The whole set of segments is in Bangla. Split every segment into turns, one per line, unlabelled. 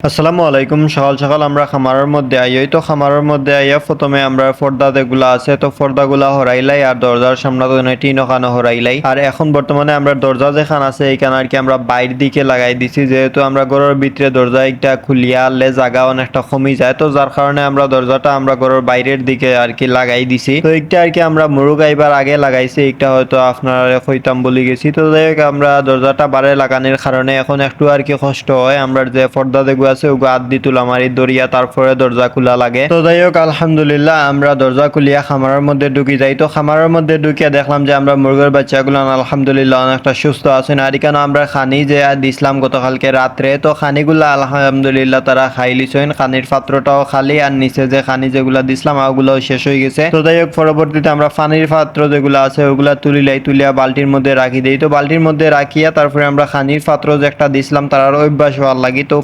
আসসালামু আলাইকুম। সকাল সকাল আমরা খামারের মধ্যে আইই। তো খামারের মধ্যে আইয়া প্রথমে আমরা পর্দা যেগুলা আছে তো পর্দাগুলা হরাইলাই আর দরজার সামনে তো টিন ওখানে হরাইলাই। আর এখন বর্তমানে আমরা দরজা যেখান আছে এইখানে আর কি আমরা বাইরের দিকে লাগাই দিছি, যেহেতু আমরা ঘরের ভিতরে দরজা একটা খুলিয়া আনলে জায়গা অনেকটা কমে যায়, তো যার কারণে আমরা দরজাটা আমরা ঘরের বাইরের দিকে আর কি লাগাই দিছি। তো একটা আর কি আমরা মুরগ আইবার আগে লাগাইছি, একটা হয়তো আপনারা কইতাম বলে গেছি। তো যাই হোক আমরা দরজাটা বারে লাগানোর কারণে এখন একটু আর কি কষ্ট হয়। আমরা যে পর্দা যেগুলো আছে ওগো হাত দি তুলা মারি দরিয়া তারপরে দরজা খোলা লাগে। তো যাই হোক আলহামদুলিল্লাহ আমরা দরজা খুলিয়া খামারের মধ্যে ঢুকি যাই। তো খামারের মধ্যে ঢুকিয়া দেখলাম যে আমরা মুরগের বাচ্চাগুলো আলহামদুলিল্লাহ অনেকটা সুস্থ আছেন। আর এখানে আমরা খানি যে দিছিলাম গতকালকে রাত্রে, তো খানিগুলা আলহামদুলিল্লাহ তারা খাই লিছেন। খানির পাত্রটাও খালি আর নিচে যে খানি যেগুলা দিছিলাম ওগুলো শেষ হয়ে গেছে। তো যাই হোক পরবর্তীতে আমরা পানির পাত্র যেগুলো আছে ওগুলা তুলিয়া বালতির মধ্যে রাখি দিই। তো বালতির মধ্যে রাখিয়া তারপরে আমরা খানির পাত্র যে একটা দিছিলাম তার অভ্যাস হওয়ার লাগি, তো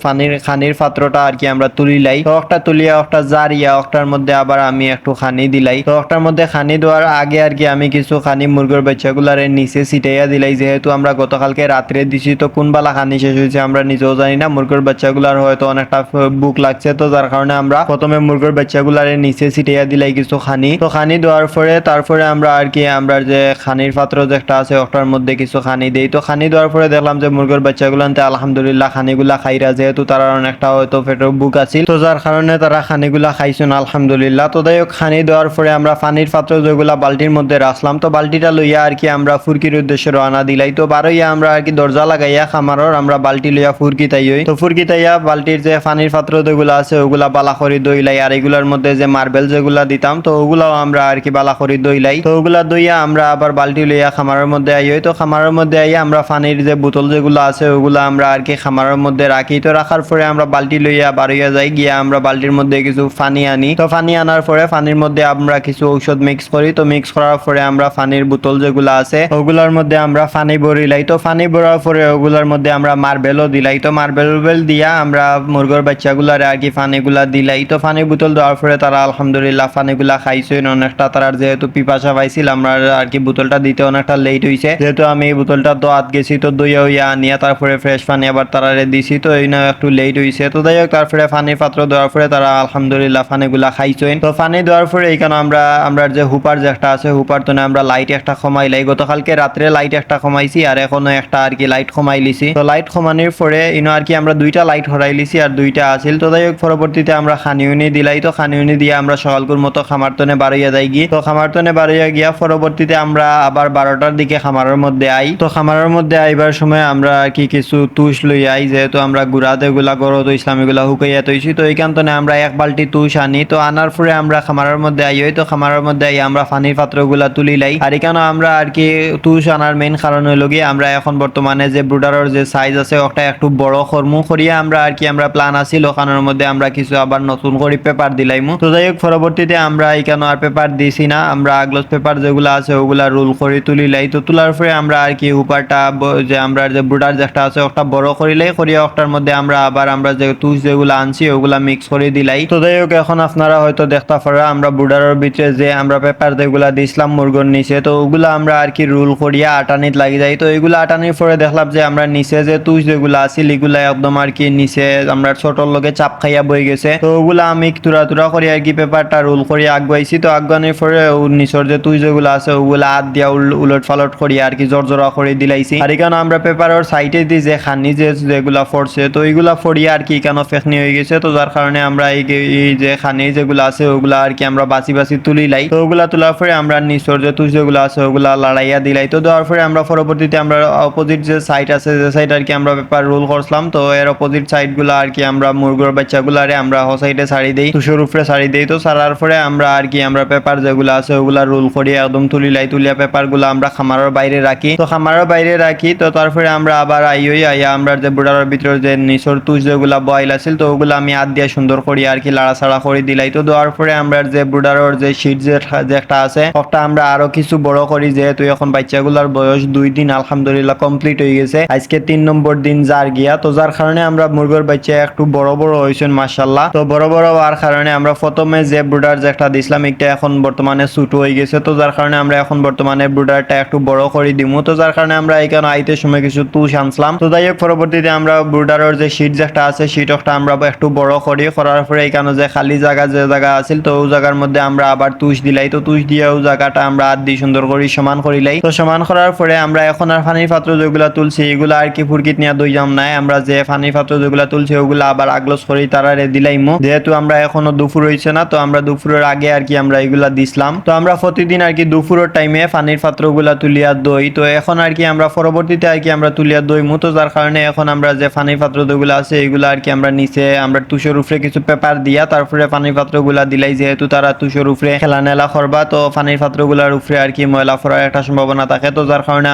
খানির পাত্রটা আর কি আমরা তুলিলাই। তো একটা তুলিয়া একটা জারিয়া একটার মধ্যে আবার আমি একটু খানি দিলাই। তো একটার মধ্যে খানি দেওয়ার আগে আর কি আমি কিছু খানি মুরগির বাচ্চাগুলার নিচে ছিটাইয়া দিলাই, যেহেতু আমরা গতকালকে রাত্রে দিছি। তো কোন বেলা খানি শেষ হয়েছে আমরা নিজেও জানি না। মুরগির বাচ্চাগুলার হয়তো অনেকটা বুক লাগছে, তো যার কারণে আমরা প্রথমে মুরগির বাচ্চাগুলার নিচে ছিটাইয়া দিলাই কিছু খানি। তো খানি দেওয়ার পরে তারপরে আমরা আর কি আমরা যে খানির পাত্র যে একটা আছে ওটার মধ্যে কিছু খানি দেই। তো খানি দেওয়ার পরে দেখলাম যে মুরগির বাচ্চাগুলাতে আলহামদুলিল্লাহ খানিগুলা খাইরা, যেহেতু তারা অনেকটা হয়তো পেটের বুক আছিল, তো যার কারণে তারা খানিগুলা খাইছেন আলহামদুলিল্লাহ। তো যাই হোক খানি দেওয়ার পরে আমরা পানির পাত্র যেগুলা বালতির মধ্যে রাখলাম, তো বালতিটা লইয়া আর কি আমরা ফুরকির উদ্দেশ্যে রওনা দিলাই। তো বারোইয়া আমরা আর কি দরজা লাগাইয়া খামারর আমরা বালতি লইয়া ফুরকি তাইই। তো ফুরকি তাইয়া বালতির যে পানির পাত্র যেগুলা আছে ওগুলা বালা করে দইলাই। আর এগুলার মধ্যে যে মার্বেল যেগুলা দিতাম তো ওগুলাও আমরা আর কি বালা করে দইলাই। তো ওগুলা দইয়া আমরা আবার বালতি লইয়া খামারের মধ্যে আইই। তো খামারের মধ্যে আইয়া আমরা পানির যে বোতল যেগুলো আছে ওগুলা আমরা আর কি খামারের মধ্যে রাখি। তো রাখার পরে আমরা বালতি লইয়া বাড়িয়া যাই, গিয়া আমরা বালতির মধ্যে কিছু পানি আনি। তো পানি আনার পরে পানির মধ্যে আমরা কিছু ঔষধ মিক্স করি। তো মিক্স করার পরে আমরা পানির বোতল যেগুলো আছে ওগুলার মধ্যে আমরা পানি ভরিলাই। তো পানি ভরার পরে ওগুলার মধ্যে আমরা মার্বেলও দিলাই। তো মার্বেল দিয়া আমরা মুরগির বাচ্চাগুলার আর কি পানিগুলা দিলাই। তো পানির বোতল দেওয়ার পরে তারা আলহামদুলিল্লাহ পানিগুলা খাইছেন অনেকটা। তারা যেহেতু পিপাসা পাইছিল আমরা আর কি বোতলটা দিতে অনেকটা লেট হয়েছে, যেহেতু আমি এই বোতলটা দোয়াত গেছি। তো দইয়া হইয়া আনিয়া তারপরে ফ্রেশ পানি আবার তারারে দিছি, তো এই না একটু লেট হয়েছে। তো যাই হোক তারপরে পানির পাত্র দেওয়ার পরে তারা আলহামদুলিল্লাহ পানিগুলা খাইছেন। তো পানি দেওয়ার পরে এইখানে আমরা যে হুপার যে একটা আছে হুপার তো আমরা লাইট একটা কমাইলাই। গতকালকে রাত্রে লাইট একটা কমাইছি আর এখনো একটা আর কি লাইট কমাই লিছি। তো লাইট কমানোর পরে ইনো আর কি আমরা দুইটা লাইট হরাই লিছি আর দুইটা আছিল। তো যাই হোক পরবর্তীতে আমরা খানিউনি দিলাই। তো খানিউনি দিয়ে আমরা সকালকুর মতো খামারতনে বাড়িয়া যাই গিয়ে। তো খামারতনে বাড়িয়া গিয়া পরবর্তীতে আমরা আবার 12টার দিকে খামারের মধ্যে আই। তো খামারের মধ্যে আইবার সময় আমরা আর কি কিছু তুষ লই আই, যেহেতু আমরা গুড়াতে গুলা গরো তো ইসলামীগুলা হুকাইয়া তৈছি। তো এইখান তো আমরা এক বালতি তুষ আনি। তো আনার পরে আমরা খামারের মধ্যে আই। তো খামারের মধ্যে আই আমরা পানির পাত্রগুলা তুলিলাই। আর এখানে আমরা আর কি তুষ আনার মেইন কারণ হইল গিয়ে আমরা এখন বর্তমানে যে ব্রুডারের যে সাইজ আছে ওটা একটু বড় কর্মু করিয়া আমরা আর কি আমরা প্ল্যান আছিল ওখানের মধ্যে আমরা কিছু আবার নতুন করে পেপার দিলাইমু। তো যাই হোক পরবর্তীতে আমরা এখানে আর পেপার দিছি না, আমরা আগলস পেপার যেগুলো আছে ওগুলা রোল করে তুলিলাই। তো তোলার পরে আমরা আর কি উপারটা যে আমরা যে ব্রুডার যেটা আছে ওটা বড় করিলাই, করিয়া ওটার মধ্যে আমরা আবার আমরা যে তুষ যেগুলো আনছি ওগুলা মিক্স করে দিলাই। তো যাই হোক এখন আপনারা হয়তো দেখতে পারা আমরা ব্রুডারের ভিতরে যে আমরা পেপার যেগুলা দিছিলাম মুরগোর নিচে, তো ওগুলা আমরা আর কি রোল করিয়া আটানিত লাগি যাই। তো এগুলা আটানির পরে দেখলাম যে আমরা নিচে যে তুষ যেগুলো আছিল এগুলা একদম আর কি নিচে আমরা ছোটর লগে চাপ খাইয়া বই গেছে। তো ওগুলা আমি তুরা করি আর কি পেপারটা রোল করিয়া আগুয়াইছি। তো আগুয়ানোর পরে নিচর যে তুষ যেগুলো আছে ওগুলা হাত দিয়া উলট ফালট করিয়া আর কি জোরা করে দিলাইছি। আর এখানে আমরা পেপারের সাইডে দিয়ে যে খানি যেগুলা ফরছে তো এইগুলা ফরিয়া আর কি কেন ফেকনি হয়ে গেছে। তো যার কারণে আমরা এই যে খানি যেগুলো আছে ওগুলা আর কি আমরা বাঁচি তুলিলাই। তো ওগুলা তোলার পরে আমরা নিচর যে তুষ যেগুলো আছে ওগুলা লড়াইয়া দিলাই। তো দেওয়ার পরে আমরা পরবর্তীতে আমরা অপোজিট যে সাইড আছে যে সাইড আর কি আমরা পেপার রোল করছিলাম, তো এর অপোজিট সাইড গুলা আর কি আমরা মুরগির বাচ্চাগুলারে আমরা হ সাইডে ছাড়ি দেই, তুষের উপরে ছাড়ি দেই। তো ছাড়ার পরে আমরা আর কি আমরা পেপার যেগুলো আছে ওগুলা রোল করিয়া একদম তুলিলাই। তুলিয়া পেপার গুলা আমরা খামারের বাইরে রাখি। তো খামারের বাইরে রাখি। তো তারপরে আমরা আবার আইয়া আমরা যে বুড়ার ভিতরে যে নিচর তুষ যেগুলা বয়েল আছিল তো ওগুলো আমি হাত দিয়ে সুন্দর করি আর কি লাড়াছাড়া করে দিলাই। তো দেওয়ার পরে আমরা যে বুড়ার যে শীট যে একটা আছে ওটা আমরা আরো কিছু বড় করি, যেহেতু এখন বাচ্চাগুলার বয়স 2 দিন আলহামদুলিল্লাহ কমপ্লিট হয়ে গেছে। আজকে 3 নম্বর দিন যার গিয়া। তো যার কারণে আমরা মুরগির বাচ্চা একটু বড় হয়েছেন মাশাআল্লাহ। তো বড় হওয়ার কারণে আমরা প্রথমে যে ব্রুডার যে একটা দিছিলাম এটা এখন বর্তমানে ছোট হয়ে গেছে। তো যার কারণে আমরা এখন বর্তমানে ব্রুডারটা একটু বড় করে দিমু। তো যার কারণে আমরা এখানে আইতে সময় কিছু তুষ আনছিলাম। তো যাই হোক পরবর্তীতে আমরা ব্রুডারের যে শীট যে একটা আছে সিটকটা আমরা একটু বড় করি, করার পরে এখানে যে খালি জায়গা আছিল তো ওই জায়গার মধ্যে আমরা আবার তুষ দিলাই, তো তুষ দিয়ে ওই জায়গাটা আমরা হাত দিয়ে সুন্দর করে সমান করিলাই। তো সমান করার পরে আমরা এখন আর পানির পাত্র যেগুলা তুলছি এগুলা আর কি ফুরকিত নিয়ে দই যাম নাই, আমরা যে পানির পাত্র যেগুলা তুলছি ওগুলা আবার আগলস করি তারারে দিলাইমু। যেহেতু আমরা এখনো দুপুর হইছে না, তো আমরা দুপুরের আগে আর কি আমরা এগুলা দিছিলাম। তো আমরা প্রতিদিন আর কি দুপুরের টাইমে পানির পাত্রগুলা তুলিয়া দই, তো এখন আর কি আমরা পরবর্তীতে আর কি আমরা তুলিয়া দই মুতো, যার কারণে এখন আমরা যে পানির পাত্র যেগুলো আছে এগুলো আর কি আমরা নিচে আমরা তুষের উপরে কিছু পেপার দিয়া তারপরে পানির পাত্রগুলা দিলাই, যেহেতু তারা তুষের উপরে খেলা নেলা করবা তো পানির পাত্রগুলার উপরে আর কি ময়লা পড়ার একটা সম্ভাবনা থাকে, তো যার কারণে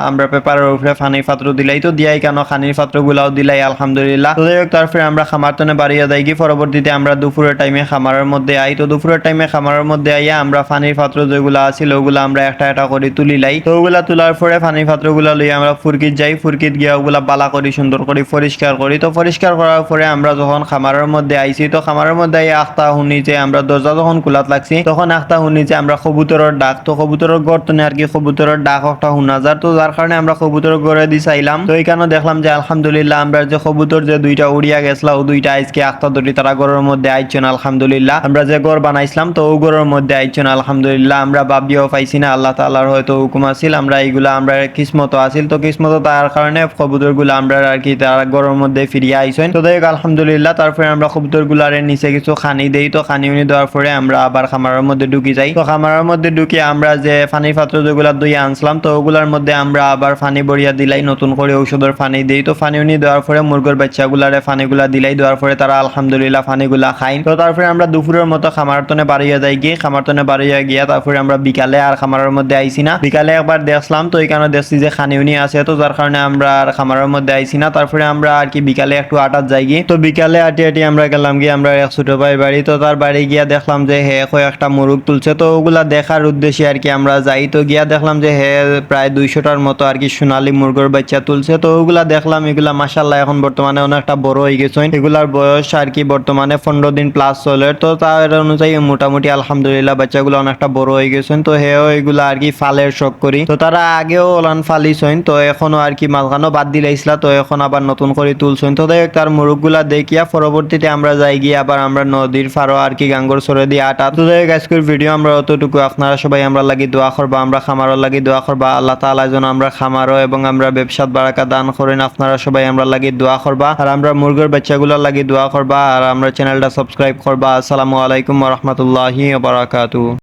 আমরা পেপারের উপরে পানির পাত্র দিলাই। তো দিয়াই কেন পানির পাত্রগুলাও দিলাই আলহামদুলিল্লাহ। তো যাই হোক তারপরে আমরা খামার তনে বাড়িয়ে যাই কি, পরবর্তীতে আমরা দুপুরের টাইমে খামারের মধ্যে আই। তো দুপুরের টাইমে খামারের মধ্যে আইয়া আমরা পানির পাত্র যেগুলো আছিল ওগুলো আমরা একটা একটা করে তুলিলাই। তো ওগুলা তোলার পরে পানির পাত্রগুলা লইয়া আমরা ফুরকিত যাই, ফুরকিত গিয়া ওগুলা বালা করি সুন্দর করে পরিষ্কার করি। তো পরিষ্কার করার পরে আমরা যখন খামারের মধ্যে আইছি তো খামারের মধ্যে আখতা শুনি যে আমরা দরজা যখন খোলাত লাগছি তখন আখতা শুনি যে আমরা কবুতরের ডাক, তো কবুতরের গর্তনে আর কি কবুতরের ডাক একটা শোনা যায়, তো যার কারণে আমরা কবুতরের ঘরে দি চাইলাম। তো এইখানে দেখলাম যে আলহামদুলিল্লাহ আমরা যে কবুতর যে দুইটা উড়িয়া গেছিল ও দুইটা আজকে আখতা ধরি তারা ঘরের মধ্যে আইছেন আলহামদুলিল্লাহ। আমরা যে ঘর বানাইছিলাম তো ও ঘরের মধ্যে আইছেন আলহামদুলিল্লাহ। আমরা ভাবিও পাইছি না, আল্লাহ তাআলার হয়তো হুকুম আছিল, আমরা এইগুলা আমরা কিসমত আছিল, তো কিসমত তার কারণে কবুতরগুলো আমরা আর কি তার ঘরের মধ্যে ফিরিয়ে আইছেন। তো দেখ আলহামদুলিল্লাহ তারপরে আমরা কবুতরগুলার নিচে কিছু খানি দেই, তো খানি উনি দেওয়ার পরে আমরা আবার খামারের মধ্যে ঢুকি যাই। তো খামারের মধ্যে ঢুকি আমরা যে পানির পাত্র যেগুলা দইয়া আনছিলাম তো ওগুলার মধ্যে আমরা আবার পানি ভরিয়া দিলাই, নতুন করে ঔষধের পানি দেই। তো পানি উনি দেওয়ার পরে মুরগির বাচ্চাগুলারে পানিগুলা দিলাই, দেওয়ার পরে তারা আলহামদুলিল্লাহ পানিগুলা খাই। তো তারপরে আমরা দুপুরের মতো খামার তনে বাড়িয়ে যাই গিয়ে, খামার তনে বাড়িয়ে গিয়া তারপরে আমরা বিকালে আর খামারের মধ্যে আইছি না। বিকালে একবার দেখলাম তো এখানে দেখছি যে খানি উনি আছে, তো যার কারণে আমরা আর খামারের মধ্যে আইছি না। তারপরে আমরা আর কি বিকালে একটু আটার যাই গিয়ে, তো বিকালে আটি আমরা গেলাম গিয়ে আমরা এক ছোট ভাই বাড়ি। তো তার বাড়ি গিয়া দেখলাম যে হে একটা মুরগ তুলছে, তো ওগুলা দেখার উদ্দেশ্যে আর কি আমরা যাই। তো গিয়া দেখলাম যে হে প্রায় 200টার মতো আর কি সোনালী মুরগের বাচ্চা তুলছে। তো ওগুলা দেখলাম এগুলা মাশাআল্লাহ এখন বর্তমানে অনেকটা বড় হয়ে গেছে, এগুলার বয়স আর কি বর্তমানে 15 দিন প্লাস চলে। তো তার অনুযায়ী মোটামুটি আলহামদুলিল্লাহ বাচ্চাগুলো অনেকটা বড় হয়ে গেছেন। তো হেও এগুলা আর কি ফালের শখ করি, তো তারা আগেও ওলান ফালিছেন, তো এখনো আর কি মাঝখানেও বাদ দিলাইছিলা, তো এখন আবার নতুন করে তুলছেন। তো দেখ তার মুরগগুলা দেখিয়া পরবর্তীতে আমরা যাই গিয়ে আবার আমরা নদীর ফারো আর কি গাঙ্গর সরে দিয়ে আটা। তো দেখ আজকের ভিডিও আমরা অতটুকু, আপনারা সবাই আমরা লাগি দোয়া করবা, আমরা খামারও লাগি দোয়া করবা, আল্লাহ তাআলা যেন আমরা খামারও এবং আমরা ব্যবসাত বারাকা দান করেন। আপনারা সবাই আমরা লাগি দোয়া করবা, আর আমরা মুরগির বাচ্চাগুলো লাগি দোয়া করবা, আর আমরা চ্যানেলটা সাবস্ক্রাইব করবা। আসসালামু আলাইকুম ওয়া রাহমাতুল্লাহি ওয়া বারাকাতুহু।